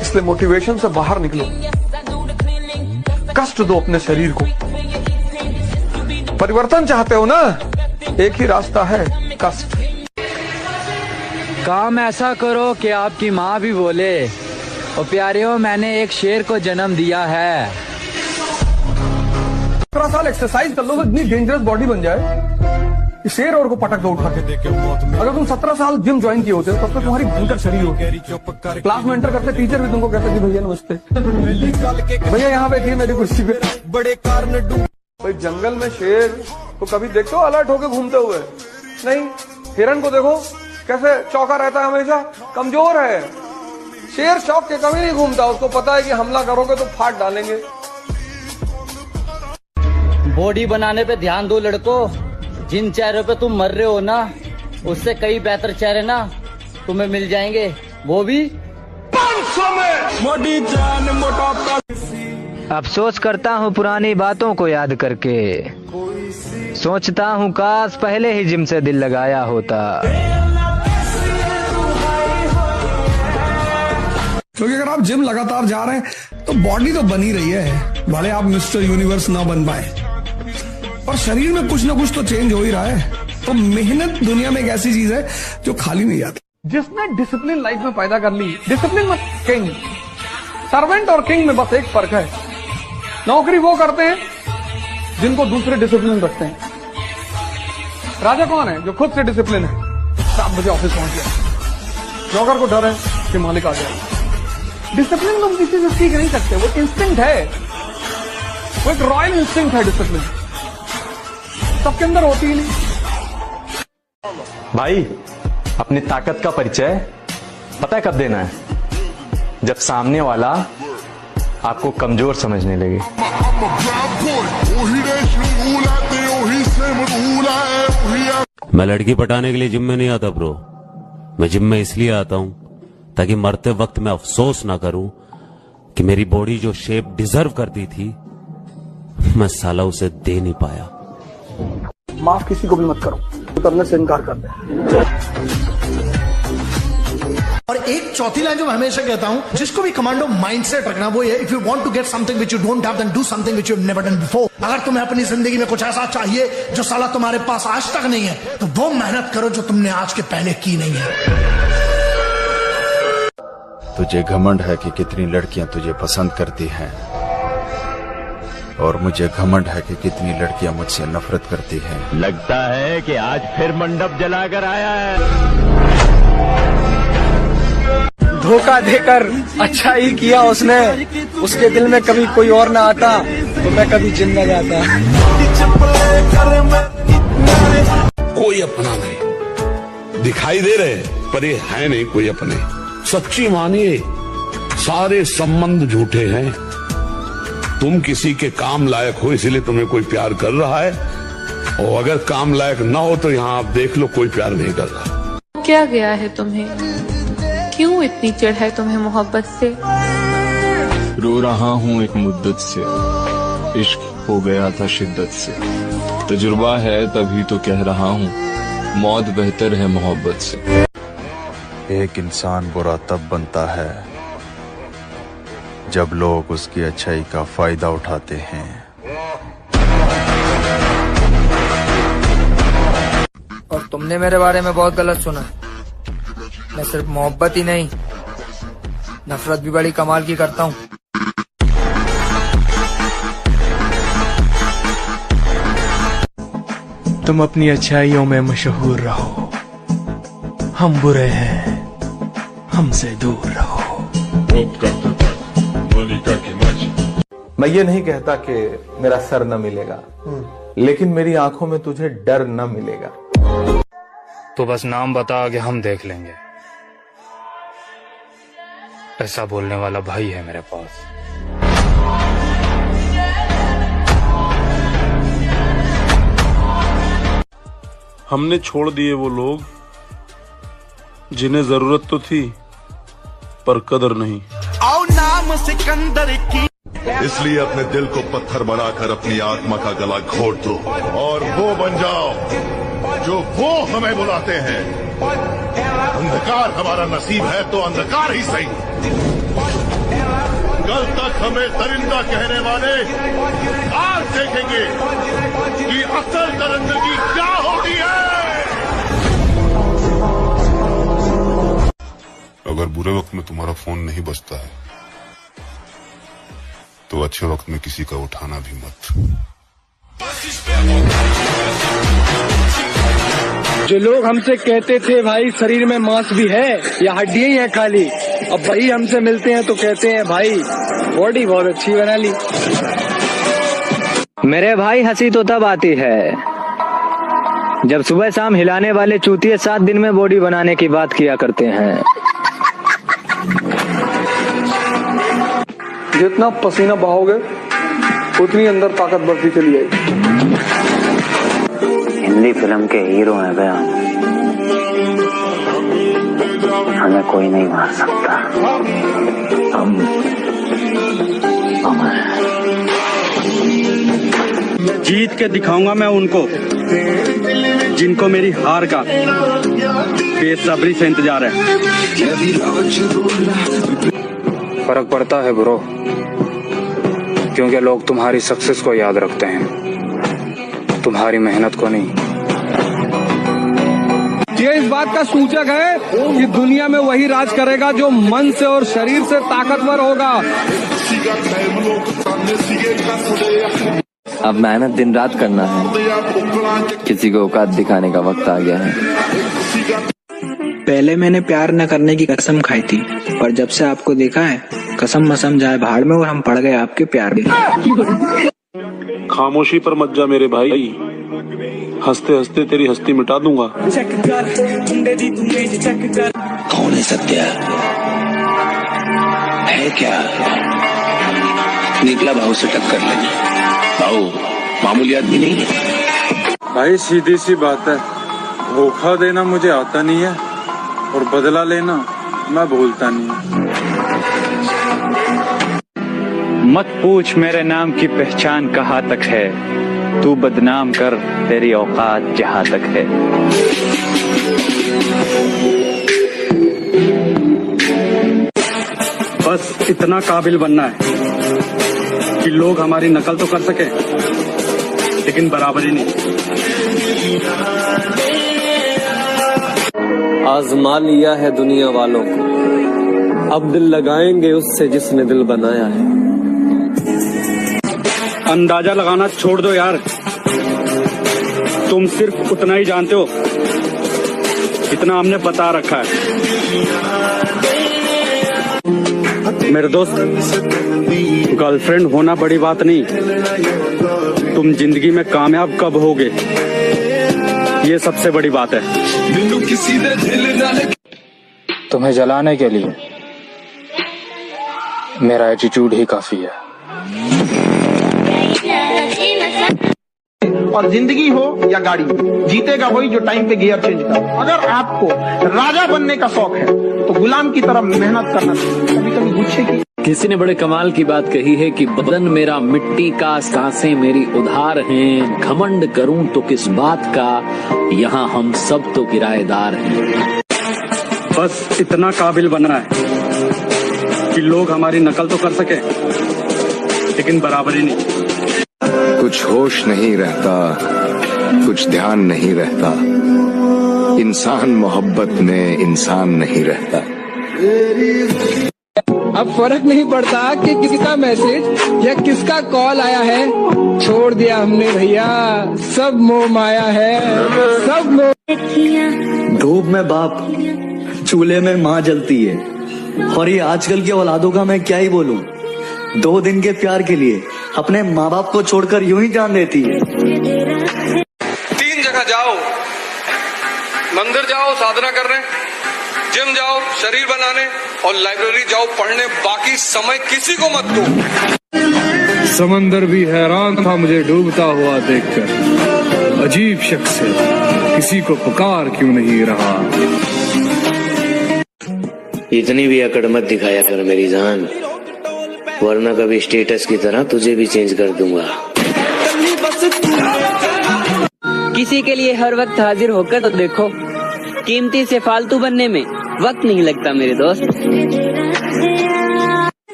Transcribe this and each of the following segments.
इसलिए मोटिवेशन से बाहर निकलो, कष्ट दो अपने शरीर को। परिवर्तन चाहते हो ना, एक ही रास्ता है, कष्ट। काम ऐसा करो कि आपकी माँ भी बोले, और प्यारियों मैंने एक शेर को जन्म दिया है। 17 साल एक्सरसाइज कर लो तो इतनी डेंजरस बॉडी बन जाए कि शेर और को पटक दो उठा के। अगर तुम 17 साल जिम ज्वाइन किए होते तब तक तुम्हारी भयंकर शरीर होती। क्लास में एंटर करते टीचर भी तुमको कहते कि भैया नमस्ते, भैया यहाँ बैठिए मेरी कुर्सी पे। बड़े कारण भाई जंगल में शेर को कभी देखते हो अलर्ट होके घूमते हुए? नहीं। हिरन को देखो कैसे चौका रहता है, हमेशा कमजोर है। शेर शौक के कभी नहीं घूमता, उसको पता है कि हमला करोगे तो फाड़ डालेंगे। बॉडी बनाने पे ध्यान दो लड़कों, जिन चेहरों पे तुम मर रहे हो ना, उससे कई बेहतर चेहरे ना तुम्हें मिल जाएंगे, वो भी 500 में। मोटी जान मोटा। अफसोस करता हूँ पुरानी बातों को याद करके, सोचता हूँ काश पहले ही जिम से दिल लगाया होता। क्योंकि अगर आप जिम लगातार जा रहे हैं तो बॉडी तो बनी रही है, भले आप मिस्टर यूनिवर्स ना बन पाए, पर शरीर में कुछ ना कुछ तो चेंज हो ही रहा है। तो मेहनत दुनिया में एक ऐसी चीज है जो खाली नहीं जाती। जिसने डिसिप्लिन लाइफ में पैदा कर ली, डिसिप्लिन मत किंग, सर्वेंट और किंग में बस एक फर्क है, नौकरी वो करते हैं जिनको दूसरे डिसिप्लिन रखते हैं। राजा कौन है? जो खुद से डिसिप्लिन है। 7 बजे ऑफिस पहुंच गया, नौकर को डर है कि मालिक आ जाए। डिसिप्लिन तुम किसी से सीख नहीं सकते, वो इंस्टिंक्ट है, वो एक रॉयल इंस्टिंक्ट है। डिसिप्लिन सबके अंदर होती ही नहीं। भाई अपनी ताकत का परिचय पता है कब देना है? जब सामने वाला आपको कमजोर समझने लगे। मैं लड़की पटाने के लिए जिम में नहीं आता ब्रो, मैं जिम में इसलिए आता हूं ताकि मरते वक्त मैं अफसोस ना करूं कि मेरी बॉडी जो शेप डिजर्व करती थी मैं साला उसे दे नहीं पाया। माफ किसी को भी मत करो, करने से इनकार कर दे। और एक चौथी लाइन जो मैं हमेशा कहता हूं, जिसको भी कमांडो माइंडसेट रखना, वो ये, if you want to get something which you don't have, then do something which you have never done before. अगर तुम्हें अपनी जिंदगी में कुछ ऐसा चाहिए जो साला तुम्हारे पास आज तक नहीं है, तो वो मेहनत करो जो तुमने आज के पहले की नहीं है। तुझे घमंड है कि कितनी लड़कियां तुझे पसंद करती हैं, और मुझे घमंड है कि कितनी लड़कियां मुझसे नफरत करती हैं। लगता है कि आज फिर मंडप जलाकर आया है। धोखा देकर अच्छा ही किया उसने, उसके दिल में कभी कोई और ना आता तो मैं कभी जिम न जाता। कोई अपना नहीं दिखाई दे रहे, पर ये है नहीं कोई अपने। सच्ची मानिए, सारे संबंध झूठे हैं। तुम किसी के काम लायक हो इसलिए तुम्हें कोई प्यार कर रहा है, और अगर काम लायक ना हो तो यहाँ आप देख लो कोई प्यार नहीं कर रहा। क्या गया है तुम्हें? क्यों इतनी चिढ़ है तुम्हें मोहब्बत से? रो रहा हूँ एक मुद्दत से, इश्क हो गया था शिद्दत से। तजुर्बा है तभी तो कह रहा हूँ, मौत बेहतर है मोहब्बत से। एक इंसान बुरा तब बनता है जब लोग उसकी अच्छाई का फायदा उठाते हैं। और तुमने मेरे बारे में बहुत गलत सुना। मैं सिर्फ मोहब्बत ही नहीं, नफरत भी बड़ी कमाल की करता हूँ। तुम अपनी अच्छाइयों में मशहूर रहो, हम बुरे हैं, हमसे दूर रहो। मैं ये नहीं कहता कि मेरा सर न मिलेगा, लेकिन मेरी आंखों में तुझे डर न मिलेगा। तो बस नाम बता के हम देख लेंगे, ऐसा बोलने वाला भाई है मेरे पास। हमने छोड़ दिए वो लोग जिन्हें जरूरत तो थी पर कदर नहीं। आओ नाम सिकंदर की, इसलिए अपने दिल को पत्थर बनाकर अपनी आत्मा का गला घोट दो और वो बन जाओ जो वो हमें बुलाते हैं। अंधकार हमारा नसीब है तो अंधकार ही सही। कल तक हमें दरिंदा कहने वाले आज देखेंगे कि असल दरिंदगी क्या होती है। अगर बुरे वक्त में तुम्हारा फोन नहीं बजता है तो अच्छे वक्त में किसी का उठाना भी मत। जो लोग हमसे कहते थे भाई शरीर में मांस भी है या हड्डियां ही है खाली, अब भाई हमसे मिलते हैं तो कहते हैं भाई बॉडी बहुत अच्छी बना ली। मेरे भाई हंसी तो तब आती है जब सुबह शाम हिलाने वाले चूतिए 7 दिन में बॉडी बनाने की बात किया करते हैं। जितना पसीना बहाओगे उतनी अंदर ताकत बढ़ती चली जाएगी। हिंदी फिल्म के हीरो हैं भैया, हमें कोई नहीं मार सकता, हम अमर हैं। जीत के दिखाऊंगा मैं उनको जिनको मेरी हार का बेसब्री से इंतजार है। फर्क पड़ता है ब्रो, क्योंकि लोग तुम्हारी सक्सेस को याद रखते हैं, तुम्हारी मेहनत को नहीं। ये इस बात का सूचक है कि दुनिया में वही राज करेगा जो मन से और शरीर से ताकतवर होगा। अब मेहनत दिन रात करना है, किसी को औकात दिखाने का वक्त आ गया है। पहले मैंने प्यार न करने की कसम खाई थी, पर जब से आपको देखा है कसम मसम जाए भाड़ में और हम पड़ गए आपके प्यार में। खामोशी पर मत जा मेरे भाई, हंसते हंसते तेरी हस्ती मिटा दूंगा। कौन है सत्या, है क्या? निकला भाव से टक्कर लेने, भाव मामूली आदमी नहीं है। भाई सीधी सी बात है, धोखा देना मुझे आता नहीं है और बदला लेना मैं भूलता नहीं। मत पूछ मेरे नाम की पहचान कहाँ तक है, तू बदनाम कर तेरी औकात जहाँ तक है। बस इतना काबिल बनना है कि लोग हमारी नकल तो कर सके लेकिन बराबरी नहीं। आजमा लिया है दुनिया वालों को, अब दिल लगाएंगे उससे जिसने दिल बनाया है। अंदाजा लगाना छोड़ दो यार, तुम सिर्फ उतना ही जानते हो जितना हमने बता रखा है। मेरे दोस्त, गर्लफ्रेंड होना बड़ी बात नहीं, तुम जिंदगी में कामयाब कब होगे ये सबसे बड़ी बात है। तुम्हें जलाने के लिए मेरा एटीट्यूड ही काफी है। और जिंदगी हो या गाड़ी, जीतेगा वही जो टाइम पे गियर चेंज कर। अगर आपको राजा बनने का शौक है तो गुलाम की तरह मेहनत करना चाहिए। कभी कभी गुस्से की किसी ने बड़े कमाल की बात कही है कि बदन मेरा मिट्टी का, सांसें मेरी उधार हैं, घमंड करूं तो किस बात का, यहाँ हम सब तो किराएदार हैं। बस इतना काबिल बनना है कि लोग हमारी नकल तो कर सके लेकिन बराबरी नहीं। कुछ होश नहीं रहता, कुछ ध्यान नहीं रहता, इंसान मोहब्बत में इंसान नहीं रहता। अब फर्क नहीं पड़ता कि किसका मैसेज या किसका कॉल आया है, छोड़ दिया हमने भैया, सब मोह माया है, सब मोह। धूप में बाप, चूल्हे में माँ जलती है, और ये आजकल की औलादों का मैं क्या ही बोलूं, 2 दिन के प्यार के लिए अपने माँ बाप को छोड़कर यूं ही जान देती है। 3 जगह जाओ, मंदिर जाओ साधना करने, जिम जाओ शरीर बनाने, और लाइब्रेरी जाओ पढ़ने, बाकी समय किसी को मत दो। समंदर भी हैरान था मुझे डूबता हुआ देखकर, अजीब शख्स है, किसी को पुकार क्यों नहीं रहा। इतनी भी अकड़ मत दिखाया कर मेरी जान, वरना कभी स्टेटस की तरह तुझे भी चेंज कर दूंगा। किसी के लिए हर वक्त हाजिर होकर तो देखो, कीमती से फालतू बनने में वक्त नहीं लगता मेरे दोस्त।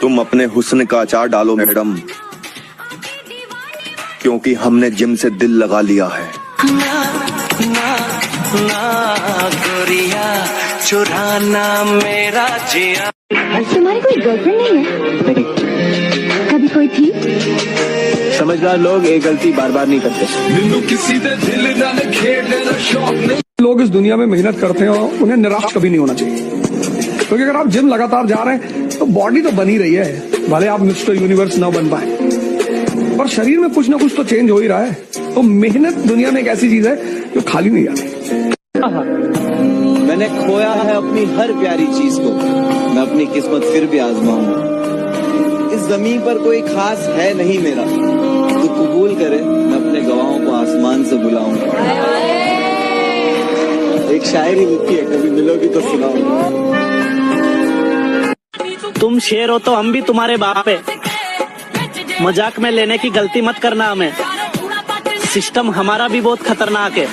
तुम अपने हुस्न का अचार डालो मैडम, क्योंकि हमने जिम से दिल लगा लिया है। गोरिया चुराना मेरा जिया। तुम्हारी कोई गर्लफ्रेंड नहीं है? कभी कोई थी? समझदार लोग एक गलती बार बार नहीं करते। लोग इस दुनिया में मेहनत करते हैं और उन्हें निराश कभी नहीं होना चाहिए, क्योंकि अगर आप जिम लगातार जा रहे हैं तो बॉडी तो बनी रही है, भले आप मिस्टर यूनिवर्स ना बन पाए, पर शरीर में कुछ ना कुछ तो चेंज हो ही रहा है। तो मेहनत दुनिया में एक ऐसी चीज है जो खाली नहीं आती। मैंने खोया है अपनी हर प्यारी चीज को, मैं अपनी किस्मत फिर भी आजमाऊंगा। इस जमीन पर कोई खास है नहीं मेरा, तो कबूल करे मैं अपने गवाहों को आसमान से बुलाऊंगा। एक शायरी लिखी है, कभी मिलोगी तो सुनाऊंगा। तुम शेर हो तो हम भी तुम्हारे बाप है, मजाक में लेने की गलती मत करना हमें, सिस्टम हमारा भी बहुत खतरनाक है।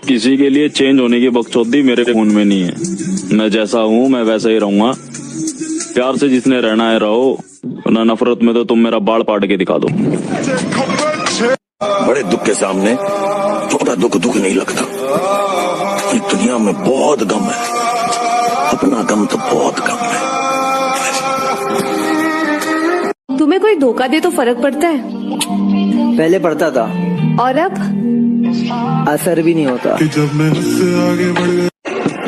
किसी के लिए चेंज होने की बकचोदी मेरे खून में नहीं है। मैं जैसा हूँ मैं वैसा ही रहूंगा। प्यार से जिसने रहना है रहो, ना नफरत में तो तुम मेरा बाल पाट के दिखा दो। बड़े दुख के सामने छोटा दुख दुख नहीं लगता। इस दुनिया में बहुत गम है, अपना गम तो बहुत गम है। तुम्हें कोई धोखा दे तो फर्क पड़ता है? पहले पड़ता था, और अब असर भी नहीं होता।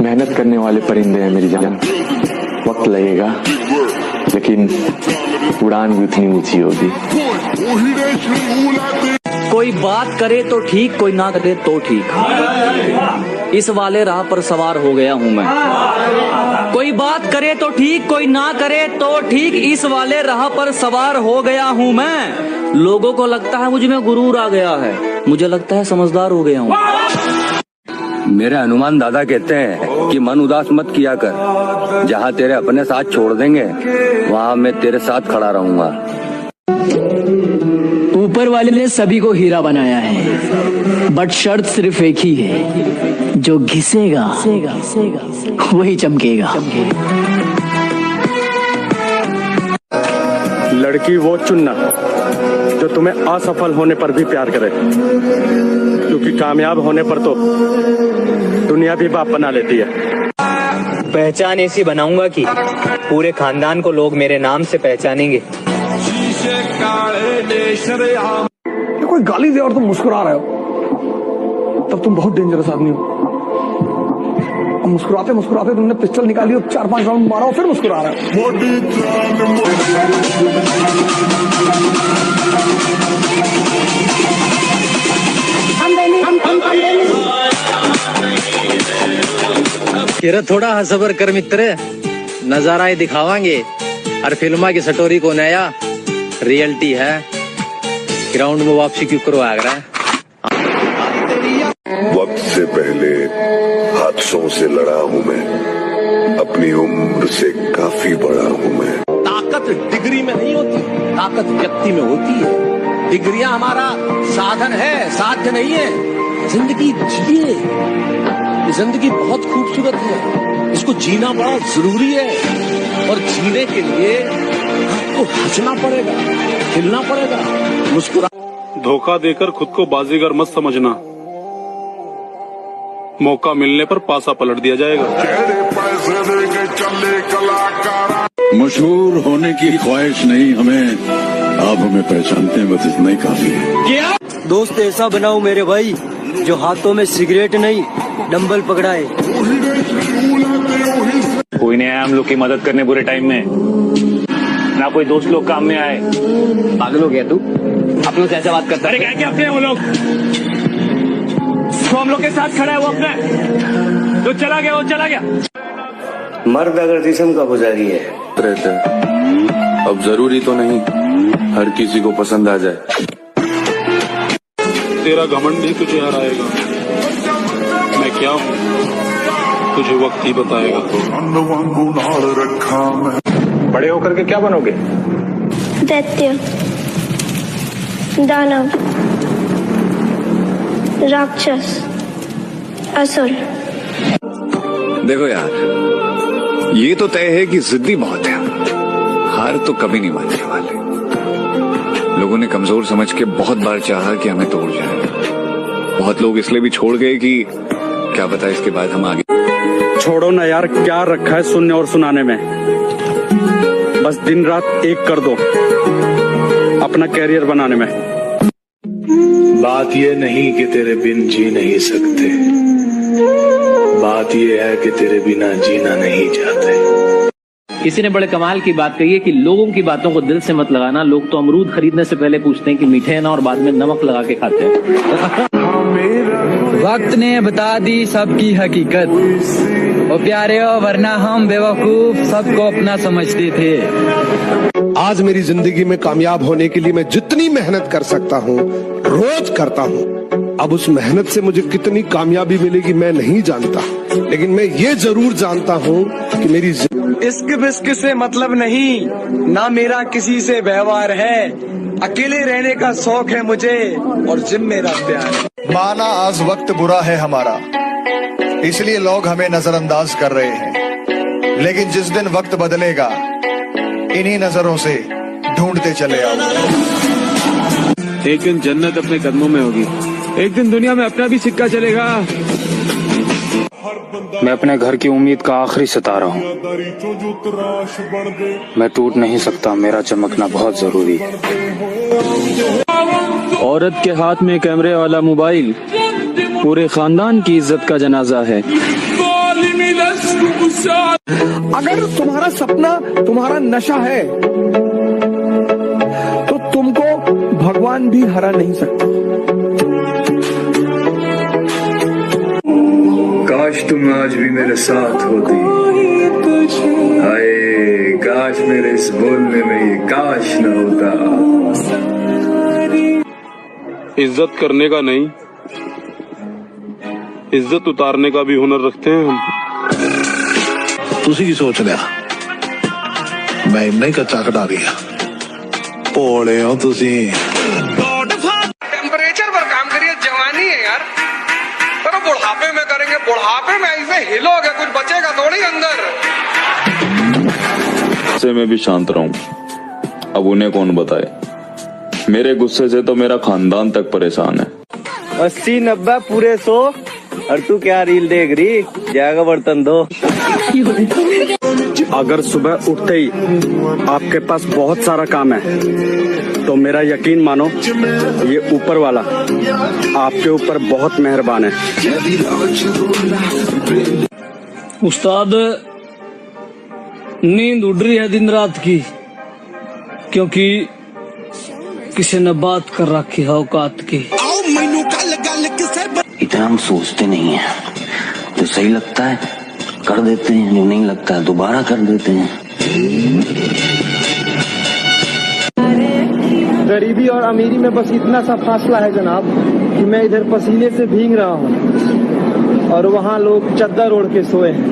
मेहनत करने वाले परिंदे हैं मेरी जान, वक्त लगेगा लेकिन उड़ान भी उतनी ऊंची होगी। कोई बात करे तो ठीक, कोई ना करे तो ठीक, इस वाले राह पर सवार हो गया हूँ मैं। कोई बात करे तो ठीक, कोई ना करे तो ठीक, इस वाले राह पर सवार हो गया हूँ मैं। लोगों को लगता है मुझ में गुरूर आ गया है, मुझे लगता है समझदार हो गया हूँ। मेरे हनुमान दादा कहते हैं कि मन उदास मत किया कर, जहाँ तेरे अपने साथ छोड़ देंगे वहाँ मैं तेरे साथ खड़ा रहूंगा। ऊपर वाले ने सभी को हीरा बनाया है, बट शर्त सिर्फ एक ही है, जो घिसेगा वही चमकेगा। लड़की वो चुनना जो तुम्हें असफल होने पर भी प्यार करे, क्योंकि कामयाब होने पर तो दुनिया भी बाप बना लेती है। पहचान ऐसी बनाऊंगा कि पूरे खानदान को लोग मेरे नाम से पहचानेंगे। कोई गाली दे और तुम मुस्कुरा रहे हो, तब तुम बहुत डेंजरस आदमी हो। मुस्कुराते मुस्कुराते तुमने पिस्टल निकाली और 4-5 राउंड मारा और फिर मुस्कुरा रहा है। थोड़ा हसबर कर मित्र, नजारा ही दिखावांगे और फिल्मा की स्टोरी को नया रियलिटी है। ग्राउंड में वापसी क्यों करवा रहा है? वक्त से पहले हादसों से लड़ा हूँ मैं, अपनी उम्र से काफी बड़ा हूँ मैं। ताकत डिग्री में नहीं होती, ताकत व्यक्ति में होती है। डिग्रियां हमारा साधन है, साध्य नहीं है। जिंदगी जिए, जिंदगी बहुत खूबसूरत है, इसको जीना बड़ा जरूरी है। और जीने के लिए आपको हंसना पड़ेगा, खिलना पड़ेगा, मुस्कुरा। धोखा देकर खुद को बाजीगर मत समझना, मौका मिलने पर पासा पलट दिया जाएगा। मशहूर होने की ख्वाहिश नहीं हमें, आप हमें पहचानते हैं, बस इतना ही काफी है। क्या दोस्त ऐसा बनाओ मेरे भाई, जो हाथों में सिगरेट नहीं डंबल पकड़ाए। कोई नहीं आया हम लोग की मदद करने बुरे टाइम में, ना कोई दोस्त लोग काम में आए। पागल हो गया तू, अपनों से ऐसा बात करता है? अरे क्या अपने वो लोग तो हम लोग के साथ खड़ा है, वो अपने जो चला गया वो चला गया। मर्द अगर जिस्म का पुजारी है रहता है, अब जरूरी तो नहीं हर किसी को पसंद आ जाए। तेरा घमंड ही तुझे हराएगा, मैं क्या हूँ तुझे वक्त ही बताएगा। बड़े होकर के क्या बनोगे? दैत्य, दानव, राक्षस, असुर। देखो यार, ये तो तय है कि जिद्दी बहुत है, हार तो कभी नहीं मानने वाले। लोगों ने कमजोर समझ के बहुत बार चाहा कि हमें तोड़ जाए। बहुत लोग इसलिए भी छोड़ गए कि क्या पता इसके बाद हम आगे। छोड़ो ना यार, क्या रखा है सुनने और सुनाने में। बस दिन रात एक कर दो अपना कैरियर बनाने में। बात ये नहीं कि तेरे बिन जी नहीं सकते, बात ये है कि तेरे बिना जीना नहीं चाहते। किसी ने बड़े कमाल की बात कही है कि लोगों की बातों को दिल से मत लगाना। लोग तो अमरूद खरीदने से पहले पूछते हैं कि मीठे हैं ना, और बाद में नमक लगा के खाते हैं। वक्त ने बता दी सबकी हकीकत, ओ प्यारे हो वरना हम बेवकूफ सबको अपना समझते थे। आज मेरी जिंदगी में कामयाब होने के लिए मैं जितनी मेहनत कर सकता हूँ रोज करता हूँ। अब उस मेहनत से मुझे कितनी कामयाबी मिलेगी मैं नहीं जानता, लेकिन मैं ये जरूर जानता हूँ कि मेरी इश्क बिस्क से मतलब नहीं, ना मेरा किसी से व्यवहार है। अकेले रहने का शौक है मुझे और जिम मेरा प्यार है। माना आज वक्त बुरा है हमारा, इसलिए लोग हमें नजरअंदाज कर रहे हैं, लेकिन जिस दिन वक्त बदलेगा इन्हीं नजरों से ढूंढते चले आओ। एक दिन जन्नत अपने कदमों में होगी, एक दिन दुनिया में अपना भी सिक्का चलेगा। मैं अपने घर की उम्मीद का आखिरी सितारा हूँ, मैं टूट नहीं सकता, मेरा चमकना बहुत जरूरी है। औरत के हाथ में कैमरे वाला मोबाइल पूरे खानदान की इज्जत का जनाजा है। अगर तुम्हारा सपना तुम्हारा नशा है तो तुमको भगवान भी हरा नहीं सकता। काश तुम आज भी मेरे साथ होती, हाय काश मेरे इस बोलने में ये काश न होता। इज्जत करने का नहीं, इज्जत उतारने का भी हुनर रखते हैं हम। ਤੁਸੀਂ ਕੀ ਸੋਚ ਲਿਆ ਮੈਂ ਇੰਨਾ ਹੀ ਕੱਚਾ ਕਢਾ ਦਿਆ? ਭੋਲੇ ਹੋ ਤੁਸੀਂ। टेम्परेचर पर काम करिए, जवानी है यार, पर बुढ़ापे में करेंगे, बुढ़ापे में ऐसे हिलोगे कुछ बचेगा थोड़ी अंदर। से मैं भी शांत रहूं, अब उन्हें कौन बताए। मेरे गुस्से से तो मेरा खानदान तक परेशान है। 80-90 पूरे 100, और तू क्या रील देख रही, जाएगा बर्तन दो। अगर सुबह उठते ही आपके पास बहुत सारा काम है तो मेरा यकीन मानो ये ऊपर वाला आपके ऊपर बहुत मेहरबान है। उस्ताद नींद उड़ रही है दिन रात की, क्योंकि किसी ने बात कर रखी है औकात की। इतना हम सोचते नहीं है, जो सही लगता है कर देते हैं, जो नहीं लगता है दोबारा कर देते हैं। गरीबी और अमीरी में बस इतना सा फासला है जनाब कि मैं इधर पसीने से भीग रहा हूँ और वहाँ लोग चद्दर ओढ़ के सोए हैं।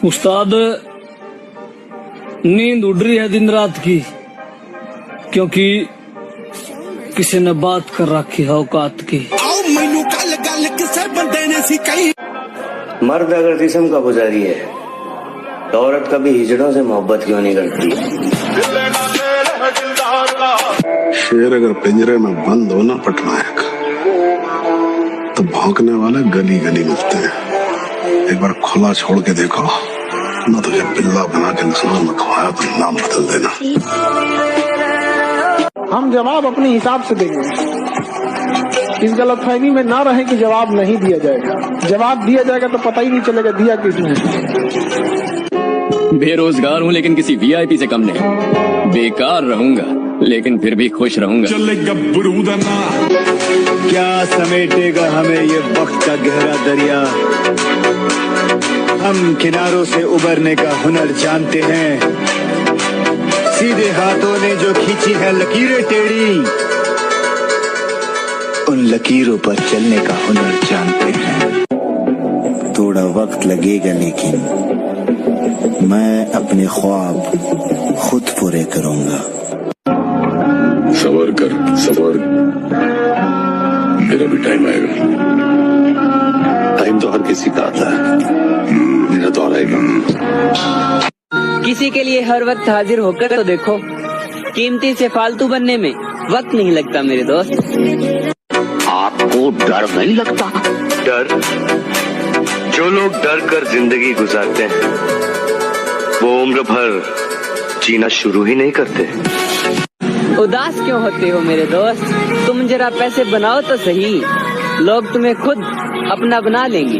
उस्ताद नींद उड़ रही है दिन रात की, क्योंकि किसी ने बात कर रखी है औकात की। मर्द अगर जिस्म का पुजारी है तो औरत कभी हिजड़ों से मोहब्बत क्यों नहीं करती? शेर अगर पिंजरे में बंद हो ना पटनायक, तो भौंकने वाले गली गली मिलते हैं। एक बार खुला छोड़ के देखो ना, तुझे बिल्ला बना के नस्लों में खवाया तो नाम बदल देना। हम जवाब अपने हिसाब से देंगे, इस गलतफहमी में ना रहे कि जवाब नहीं दिया जाएगा। जवाब दिया जाएगा तो पता ही नहीं चलेगा दिया किसने। बेरोजगार हूँ लेकिन किसी वीआईपी से कम नहीं, बेकार रहूंगा लेकिन फिर भी खुश रहूंगा। क्या समेटेगा हमें ये वक्त का गहरा दरिया, हम किनारों से उबरने का हुनर जानते हैं। सीधे हाथों ने जो खींची है लकीरें टेढ़ी, उन लकीरों पर चलने का हुनर जानते हैं। थोड़ा वक्त लगेगा लेकिन मैं अपने ख्वाब खुद पूरे करूंगा। सबर कर, सबर, मेरा भी टाइम आएगा। टाइम तो हर किसी का आता है, मेरा तो आएगा। किसी के लिए हर वक्त हाजिर होकर तो देखो, कीमती से फालतू बनने में वक्त नहीं लगता मेरे दोस्त। आपको डर नहीं लगता? डर? जो लोग डर कर जिंदगी गुजारते हैं वो उम्र भर जीना शुरू ही नहीं करते। उदास क्यों होते हो मेरे दोस्त? तुम जरा पैसे बनाओ तो सही, लोग तुम्हें खुद अपना बना लेंगे।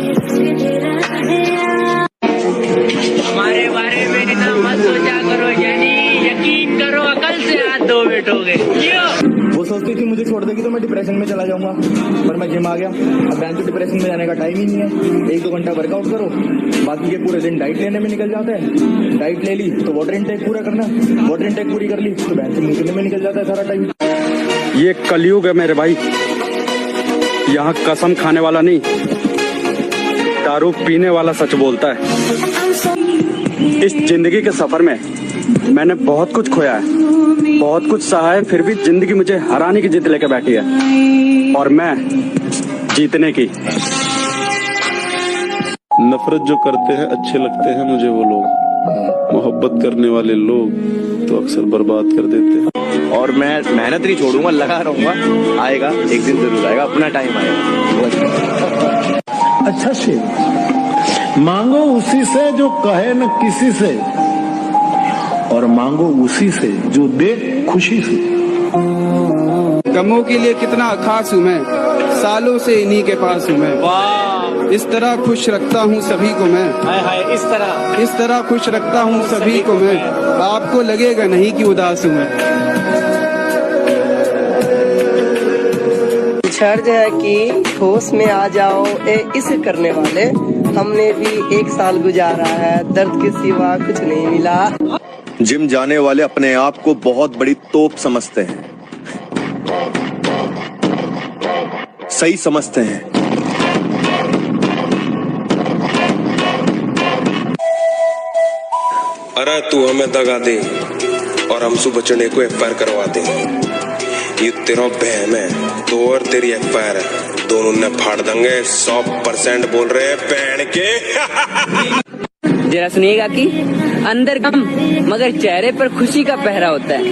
हमारे बारे में इतना मत सोचा करो जानी, यकीन करो अकल से हाथ धो बैठोगे। वो सोचती थी मुझे छोड़ देगी तो मैं डिप्रेशन में चला जाऊंगा, पर मैं जिम आ गया। अब बैंक तो डिप्रेशन में जाने का टाइम ही नहीं है। 1-2 घंटा वर्कआउट करो, बाकी के पूरे दिन डाइट लेने में निकल जाता है। डाइट ले ली तो वाटर इनटेक पूरा करना, वाटर इनटेक पूरी कर ली तो बैंक से निकलने में निकल जाता है सारा टाइम। ये कलयुग है मेरे भाई, यहाँ कसम खाने वाला नहीं, दारू पीने वाला सच बोलता है। इस जिंदगी के सफर में मैंने बहुत कुछ खोया है, बहुत कुछ सहा है, फिर भी जिंदगी मुझे हराने की जिद लेकर बैठी है और मैं जीतने की। नफरत जो करते हैं अच्छे लगते हैं मुझे वो लोग, मोहब्बत करने वाले लोग तो अक्सर बर्बाद कर देते हैं। और मैं मेहनत नहीं छोड़ूंगा, लगा रहूंगा, आएगा एक दिन जरूर आएगा, अपना टाइम आएगा। अच्छा शेर, मांगो उसी से जो कहे न किसी से, और मांगो उसी से जो दे खुशी से। गमों के लिए कितना खास हूँ मैं, सालों से इन्हीं के पास हूँ मैं। इस तरह खुश रखता हूँ सभी को मैं, इस तरह खुश रखता हूँ सभी को मैं, आपको लगेगा नहीं कि उदास हूँ मैं। शर्त है कि होश में आ जाओ इसे करने वाले, हमने भी 1 साल गुजारा है, दर्द के सिवा कुछ नहीं मिला। जिम जाने वाले अपने आप को बहुत बड़ी तोप समझते हैं, सही समझते हैं। अरे तू हमें दगा दे और हम सुबचने को FIR करवा दे, ये तेरा बहन है तो और तेरी FIR है, दोनों ने फाड़ देंगे। 100% बोल रहे हैं बहन के। जरा सुनिएगा कि अंदर गम मगर चेहरे पर खुशी का पहरा होता है।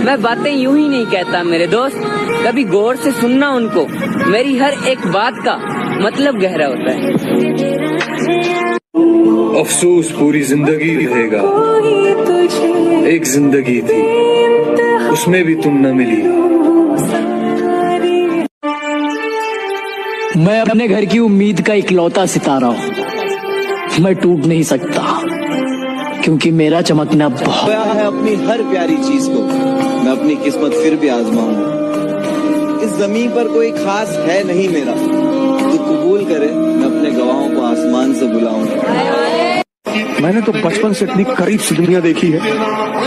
मैं बातें यूं ही नहीं कहता मेरे दोस्त, कभी गौर से सुनना उनको, मेरी हर एक बात का मतलब गहरा होता है। अफसोस पूरी जिंदगी रहेगा, एक जिंदगी थी उसमें भी तुम न मिली। मैं अपने घर की उम्मीद का इकलौता सितारा हूँ, मैं टूट नहीं सकता क्योंकि मेरा चमकना बहुत है। अपनी हर प्यारी चीज को मैं अपनी किस्मत फिर भी आजमाऊंगा। इस जमीन पर कोई खास है नहीं मेरा, तो कबूल करे मैं अपने गवाहों को आसमान से बुलाऊंगा। मैंने तो बचपन से इतनी करीब से दुनिया देखी है,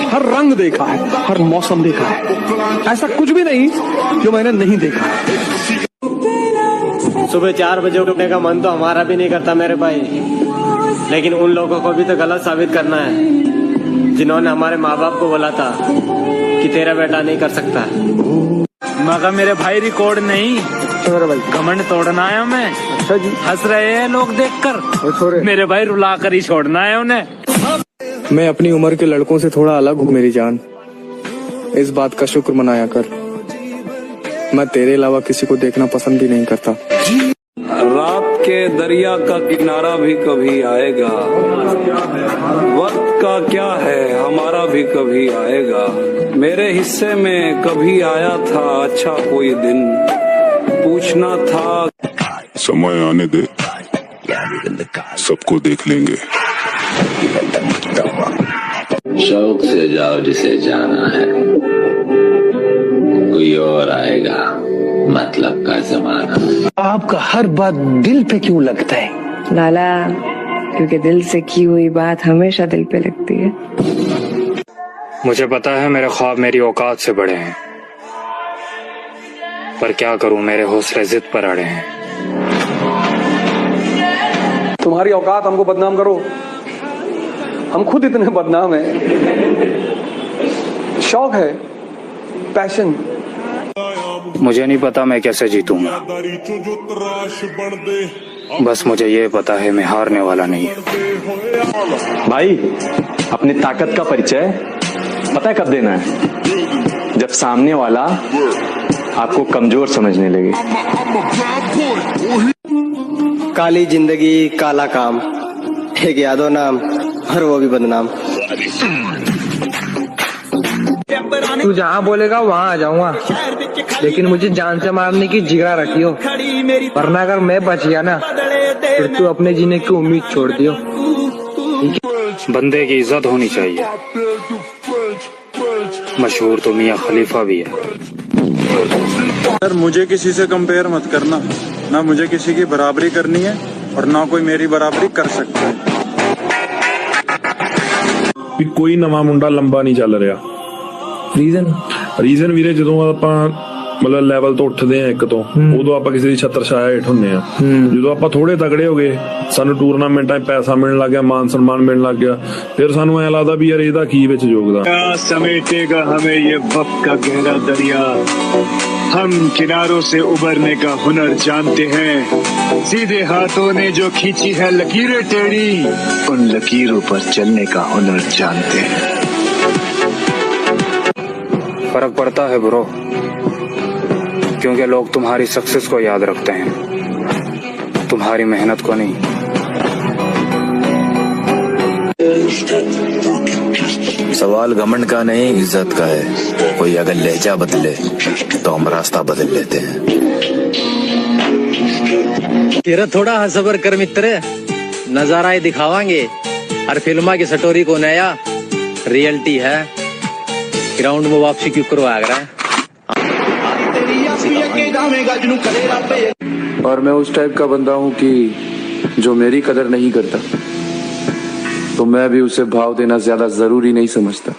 हर रंग देखा है, हर मौसम देखा है, ऐसा कुछ भी नहीं जो मैंने नहीं देखा है। सुबह 4 बजे उठने का मन तो हमारा भी नहीं करता मेरे भाई, लेकिन उन लोगों को भी तो गलत साबित करना है जिन्होंने हमारे माँ बाप को बोला था कि तेरा बेटा नहीं कर सकता। मगर मेरे भाई रिकॉर्ड नहीं, घमंड तोड़ना है हमें। अच्छा जी, हंस रहे हैं लोग देखकर, मेरे भाई रुला कर ही छोड़ना है उन्हें। मैं अपनी उम्र के लड़कों से थोड़ा अलग हूँ मेरी जान, इस बात का शुक्र मनाया कर। मैं तेरे अलावा किसी को देखना पसंद भी नहीं करता। रात के दरिया का किनारा भी कभी आएगा, वक्त का क्या है हमारा भी कभी आएगा। मेरे हिस्से में कभी आया था अच्छा कोई दिन, पूछना था। समय आने दे, सबको देख लेंगे। शौक से जाओ जिसे जाना है, कोई और आएगा, मतलब का जमाना। आपका हर बात दिल पे क्यों लगता है? लाला, क्योंकि दिल से की हुई बात हमेशा दिल पे लगती है। मुझे पता है मेरे ख्वाब मेरी औकात से बड़े हैं, पर क्या करूं मेरे हौसले जिद पर अड़े हैं। तुम्हारी औकात हमको बदनाम करो, हम खुद इतने बदनाम हैं। शौक है, पैशन। मुझे नहीं पता मैं कैसे जीतूंगा, बस मुझे ये पता है मैं हारने वाला नहीं। भाई अपनी ताकत का परिचय पता है कब देना है? जब सामने वाला आपको कमजोर समझने लगे। काली जिंदगी काला काम, एक यादव नाम और वो भी बदनाम। तू जहाँ बोलेगा वहाँ आ जाऊंगा, लेकिन मुझे जान से मारने की जिगरा रखियो, वरना अगर मैं बच गया ना फिर तू अपने जीने की उम्मीद छोड़ दियो। बंदे की इज्जत होनी चाहिए। मशहूर तो मियां खलीफा भी है। सर मुझे किसी से कंपेयर मत करना, ना मुझे किसी की बराबरी करनी है और ना कोई मेरी बराबरी कर सकता है। ਵੀ ਕੋਈ ਨਵਾਂ ਮੁੰਡਾ ਲੰਬਾ ਨਹੀਂ ਚੱਲ ਰਿਹਾ। ਰੀਜ਼ਨ ਵੀਰੇ ਜਦੋਂ ਆਪਾਂ ਮਤਲਬ ਲੈਵਲ ਤੋਂ ਉੱਠਦੇ ਆ ਇੱਕ ਤੋਂ, ਉਦੋਂ ਆਪਾਂ ਕਿਸੇ ਦੀ ਛੱਤਰ ਛਾਇਆ ਹੇਠ ਹੁੰਨੇ ਆ। ਜਦੋਂ ਆਪਾਂ ਥੋੜੇ ਤਗੜੇ ਹੋ ਗਏ, ਸਾਨੂੰ ਟੂਰਨਾਮੈਂਟਾਂ 'ਚ ਪੈਸਾ ਮਿਲਣ ਲੱਗ ਗਿਆ, ਮਾਨ ਸਨਮਾਨ ਮਿਲਣ ਲੱਗ ਗਿਆ, ਫਿਰ ਸਾਨੂੰ ਐਂ ਲੱਗਦਾ ਵੀ ਯਾਰ ਇਹਦਾ ਕੀ ਵਿੱਚ ਯੋਗਦਾਨ। समेटेगा हमें ये वक्त का गहरा दरिया, हम किनारों से उबरने का हुनर जानते हैं। सीधे हाथों ने जो खींची है लकीरें टेढ़ी, उन लकीरों पर चलने का हुनर जानते हैं। फर्क पड़ता है ब्रो, क्योंकि लोग तुम्हारी सक्सेस को याद रखते हैं, तुम्हारी मेहनत को नहीं। सवाल घमंड का नहीं इज्जत का है। कोई अगर लहजा बदले तो हम रास्ता बदल लेते हैं। तेरा थोड़ा सबर कर मित्र, नजारा ही दिखावांगे। हर फिल्मा की स्टोरी को नया रियलिटी है, ग्राउंड में वापसी क्यों करवा रहा है। और मैं उस टाइप का बंदा हूँ कि जो मेरी कदर नहीं करता तो मैं भी उसे भाव देना ज्यादा जरूरी नहीं समझता।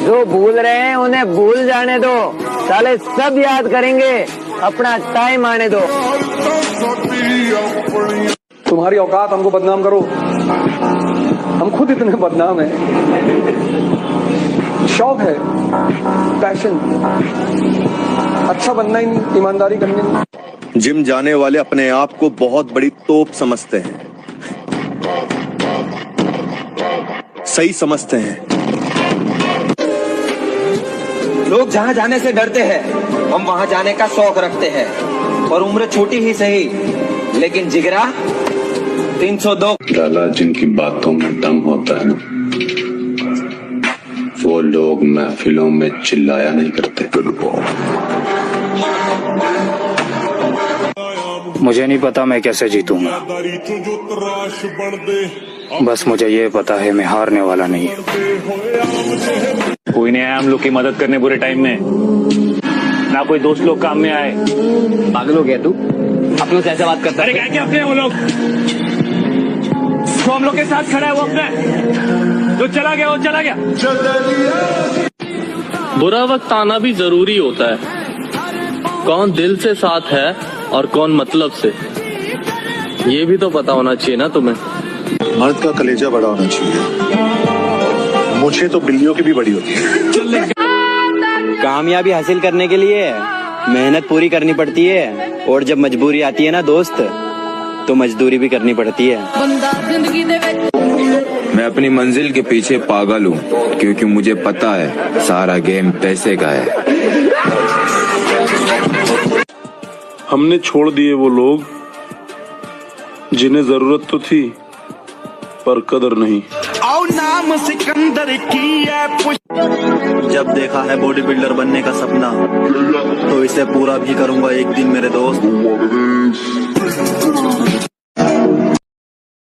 जो भूल रहे हैं उन्हें भूल जाने दो, साले सब याद करेंगे, अपना टाइम आने दो। तुम्हारी औकात हमको बदनाम करो, हम खुद इतने बदनाम हैं। शौक है, पैशन, अच्छा बनना ही नहीं, ईमानदारी करनी नहीं। जिम जाने वाले अपने आप को बहुत बड़ी तोप समझते हैं, सही समझते हैं। लोग जहाँ जाने से डरते हैं, हम वहाँ जाने का शौक रखते हैं। और उम्र छोटी ही सही, लेकिन जिगरा 302। लाला, जिनकी बातों में दम होता है वो लोग महफिलों में चिल्लाया नहीं करते। मुझे नहीं पता मैं कैसे जीतूंगा, बस मुझे ये पता है मैं हारने वाला नहीं। कोई नहीं आया हम लोग की मदद करने बुरे टाइम में, ना कोई दोस्त लोग काम में आए। पागल हो गया तू, अपनों से ऐसे बात करता है? अरे क्या क्या अपने वो लोग तो हम लोग के साथ खड़ा है, वो अपने जो चला गया वो चला गया। बुरा वक्त आना भी जरूरी होता है, कौन दिल से साथ है और कौन मतलब से, ये भी तो पता होना चाहिए ना तुम्हें। मर्द का कलेजा बड़ा होना चाहिए, मुझे तो बिल्लियों की भी बड़ी होती है। कामयाबी हासिल करने के लिए मेहनत पूरी करनी पड़ती है, और जब मजबूरी आती है ना दोस्त, तो मजदूरी भी करनी पड़ती है। मैं अपनी मंजिल के पीछे पागल हूँ, क्योंकि मुझे पता है सारा गेम पैसे का है। हमने छोड़ दिए वो लोग जिन्हें जरूरत तो थी पर कदर नहीं। आओ नाम सिकंदर की है। जब देखा है बॉडी बिल्डर बनने का सपना, तो इसे पूरा भी करूंगा एक दिन मेरे दोस्त।